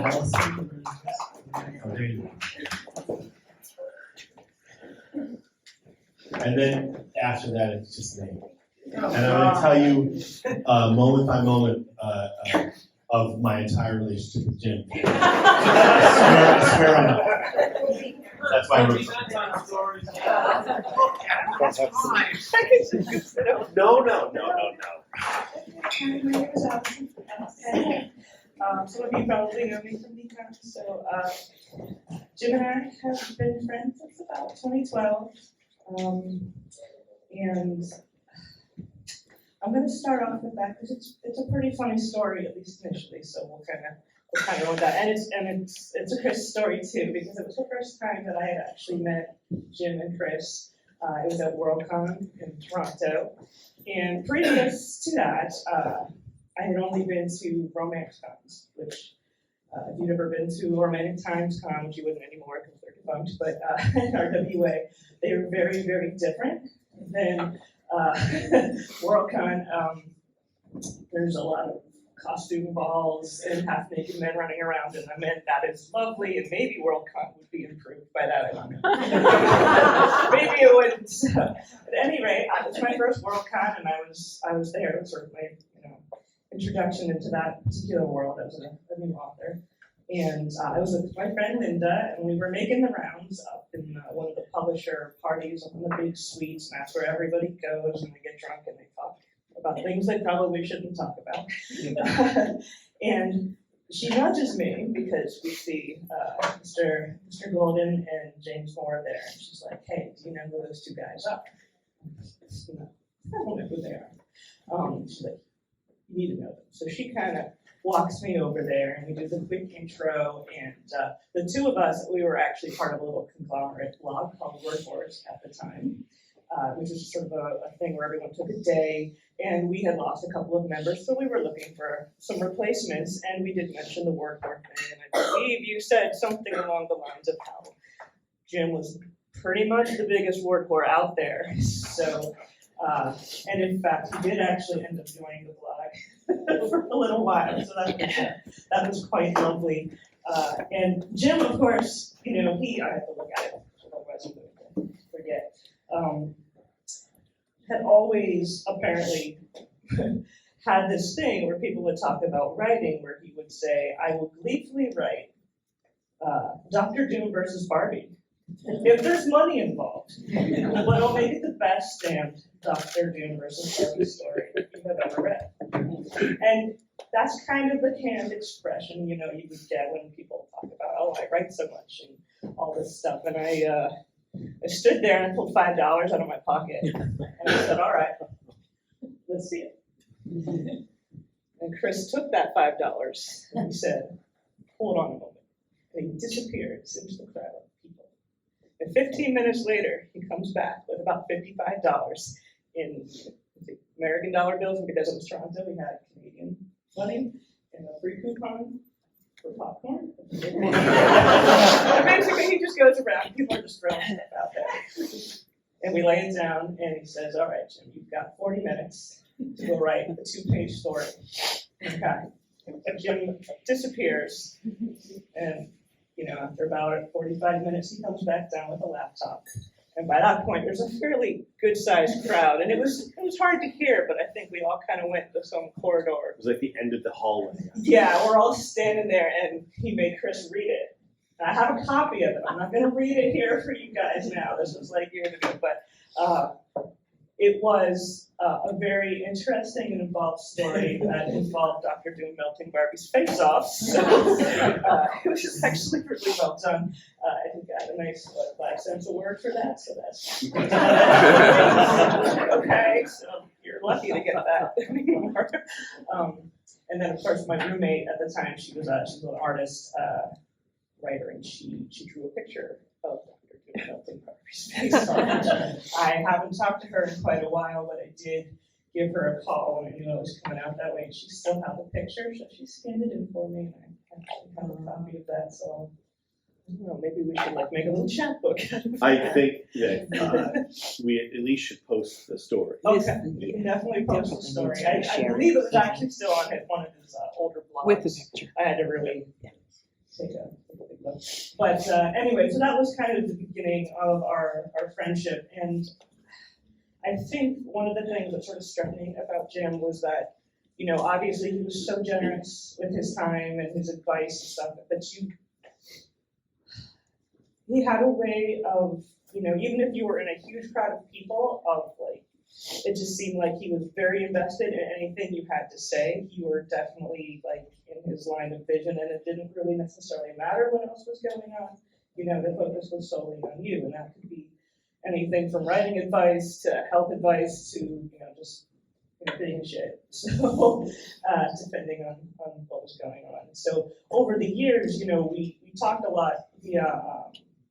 Allison. Oh, there you go. And then after that, it's just me. And I'm going to tell you moment by moment of my entire relationship with Jim. I swear on that. That's why we're. No. Hi, my name is Allison. Some of you probably know me from DCOM. So Jim and I have been friends since about 2012. And I'm going to start off with that because it's a pretty funny story, at least initially. So we'll kind of go with that. And it's a Chris story too, because it was the first time that I had actually met Jim and Chris. It was at Worldcon in Toronto. And previous to that, I had only been to romance cons, which if you've ever been to Romantic Times Con, which you wouldn't anymore because they're defunct, but RWA, they were very, very different than Worldcon. There's a lot of costume balls and half-naked men running around, and I meant that is lovely, and maybe Worldcon would be improved by that. I don't know. Maybe it wouldn't. At any rate, it was my first Worldcon, and I was there. It was sort of my introduction into that particular world as a new author. And I was with my friend Linda, and we were making the rounds up in one of the publisher parties up in the big suites, and that's where everybody goes, and they get drunk and they talk about things they probably shouldn't talk about. And she nudges me because we see Mr. Golden and James Moore there, and she's like, "Hey, do you know who those two guys are?" No, I don't know who they are. She's like, "You need to know them." So she kind of walks me over there, and we do the quick intro, and the two of us, we were actually part of a little conglomerate blog called Word Wars at the time, which was sort of a thing where everyone took a day, and we had lost a couple of members, so we were looking for some replacements, and we did mention the Word War thing, and I believe you said something along the lines of how Jim was pretty much the biggest word war out there, so, and in fact, he did actually end up joining the blog for a little while, so that was quite lovely. And Jim, of course, I have to look at it, otherwise I'm going to forget, had always apparently had this thing where people would talk about writing, where he would say, "I will gleefully write Dr. Doom versus Barbie. If there's money involved, but it'll make it the best damned Dr. Doom versus Barbie story that you have ever read." And that's kind of the canned expression, you would get when people talk about, "Oh, I write so much," and all this stuff. And I stood there and I pulled $5 out of my pocket, and I said, "All right, let's see it." And Chris took that $5 and he said, "Hold on a moment." And he disappears into the crowd. And 15 minutes later, he comes back with about $55 in American dollar bills, and because it was Toronto, we had Canadian money and a free coupon for popcorn. And basically, he just goes around, people are just throwing stuff out there. And we lay it down, and he says, "All right, Jim, you've got 40 minutes to go write a 2-page story." Okay. And Jim disappears, and after about 45 minutes, he comes back down with a laptop. And by that point, there's a fairly good-sized crowd. And it was hard to hear, but I think we all kind of went to some corridor. It was like the end of the hallway. Yeah, we're all standing there, and he made Chris read it. And I have a copy of it. I'm not going to read it here for you guys now. This was like years ago. But it was a very interesting and involved story that involved Dr. Doom melting Barbie's face off. So it was actually really well done. I think I had a nice 5 cents a word for that, so that's okay. So you're lucky to get that anymore. And then, of course, my roommate at the time, she was an artist, writer, and she drew a picture of melting Barbie's face off. I haven't talked to her in quite a while, but I did give her a call when I knew it was coming out that way, and she still had the picture, so she scanned it in for me, and I actually have a copy of that, so I don't know, maybe we should make a little chapbook out of it. I think that we at least should post the story. Okay, you can definitely post the story. I believe it was actually still on one of his older blogs. With the picture. I had to really take a big look. But anyway, so that was kind of the beginning of our friendship. And I think one of the things that sort of struck me about Jim was that, you know, obviously he was so generous with his time and his advice and stuff, but he had a way of, you know, even if you were in a huge crowd of people, of like, it just seemed like he was very invested in anything you had to say. You were definitely like in his line of vision, and it didn't really necessarily matter what else was going on. You know, the focus was solely on you, and that could be anything from writing advice to health advice to, you know, just, you know, being shit. So, depending on what was going on. So over the years, you know, we talked a lot via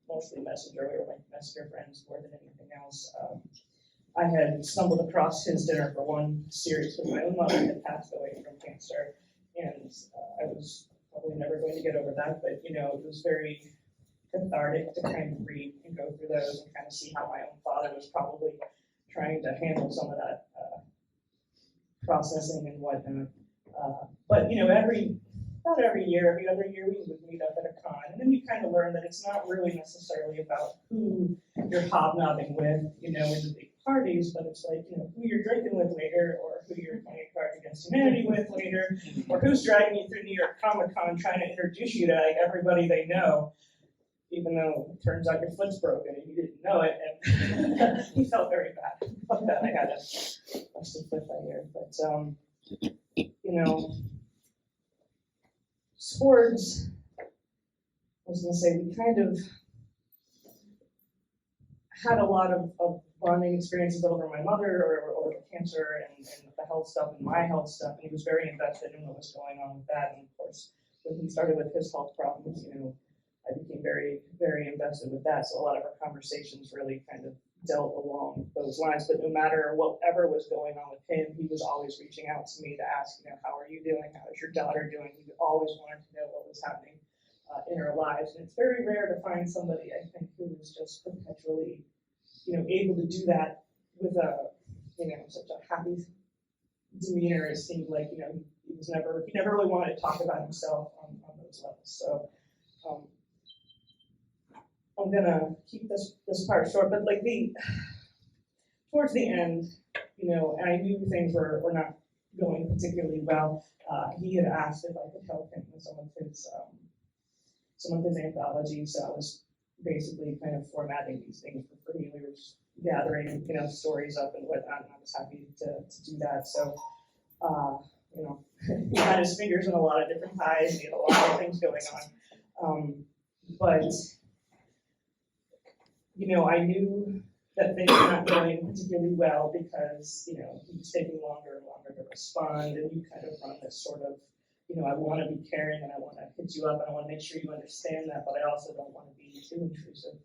mostly Messenger. We were like Messenger friends more than anything else. I had stumbled across his Dinner for One series because my own mother had passed away from cancer, and I was probably never going to get over that, but, you know, it was very cathartic to kind of read and go through those and kind of see how my own father was probably trying to handle some of that processing and whatnot. But, you know, about every year, every other year, we would meet up at a con, and then you kind of learn that it's not really necessarily about who you're hobnobbing with, you know, in the big parties, but it's like, you know, who you're drinking with later, or who you're playing Cards Against Humanity with later, or who's dragging you through New York Comic Con trying to introduce you to like everybody they know, even though it turns out your foot's broken and you didn't know it, and he felt very bad about that. I had a busted foot that year, but you know, sports, I was gonna say, we kind of had a lot of bonding experiences over my mother or the cancer and the health stuff and my health stuff, and he was very invested in what was going on with that. And of course, when he started with his health problems, you know, I became very, very invested with that. So a lot of our conversations really kind of dealt along those lines. But no matter whatever was going on with him, he was always reaching out to me to ask, you know, how are you doing? How is your daughter doing? He always wanted to know what was happening in our lives. And it's very rare to find somebody, I think, who is just perpetually, you know, able to do that with a, you know, such a happy demeanor. It seemed like, you know, he never really wanted to talk about himself on those levels. So I'm gonna keep this part short, but like towards the end, you know, and I knew things were not going particularly well. He had asked if I could help him with some of his anthologies. So I was basically kind of formatting these things for free. We were just gathering, you know, stories up and whatnot, and I was happy to do that. So, you know, he had his fingers in a lot of different pies, and he had a lot of things going on. But, you know, I knew that things were not going particularly well because, you know, he was taking longer and longer to respond, and you kind of run this sort of, you know, I want to be caring and I want to hit you up and I want to make sure you understand that, but I also don't want to be too intrusive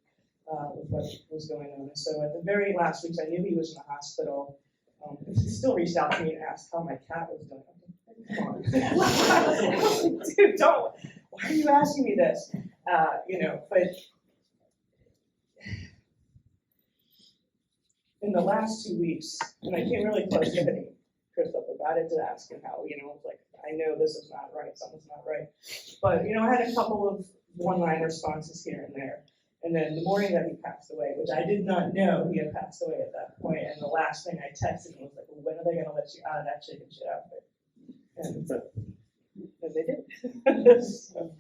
with what was going on. And so at the very last weeks, I knew he was in the hospital. He still reached out to me and asked how my cat was doing. Come on. Dude, don't. Why are you asking me this? You know, but in the last 2 weeks, and I came really close to hitting Chris up about it to ask him how, you know, like, I know this is not right, something's not right. But, you know, I had a couple of one-line responses here and there. And then the morning that he passed away, which I did not know he had passed away at that point, and the last thing I texted him was like, well, when are they going to let you out of that chicken shit outfit? And they did. So,